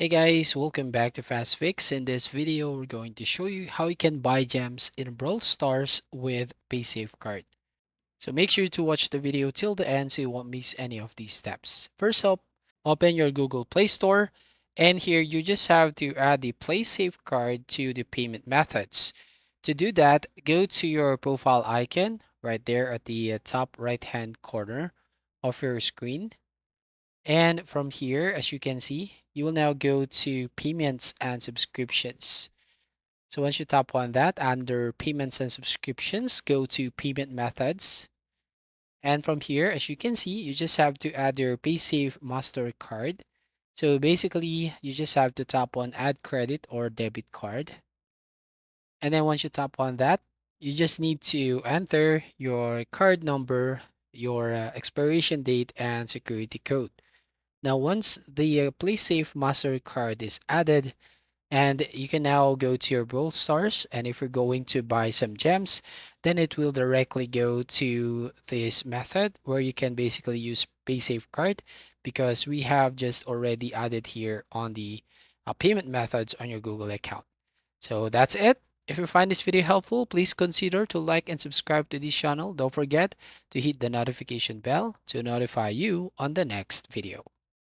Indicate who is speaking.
Speaker 1: Hey guys, welcome back to Fast Fix. In this video, we're going to show you how you can buy gems in Brawl Stars with Paysafecard. So make sure to watch the video till the end so you won't miss any of these steps. First up, open your Google Play Store, and here you just have to add the Paysafecard to the payment methods. To do that, go to your profile icon right there at the top right hand corner of your screen. And from here, as you can see, you will now go to payments and subscriptions. So once you tap on that, under payments and subscriptions, go to payment methods. And from here, as you can see, you just have to add your Paysafe Mastercard. So basically, you just have to tap on add credit or debit card. And then once you tap on that, you just need to enter your card number, your expiration date, and security code. Now, once the PlaySafe Mastercard is added, and you can now go to your Brawl Stars, and if you're going to buy some gems, then it will directly go to this method where you can basically use PaySafe card because we have just already added here on the payment methods on your Google account. So that's it. If you find this video helpful, please consider to like and subscribe to this channel. Don't forget to hit the notification bell to notify you on the next video.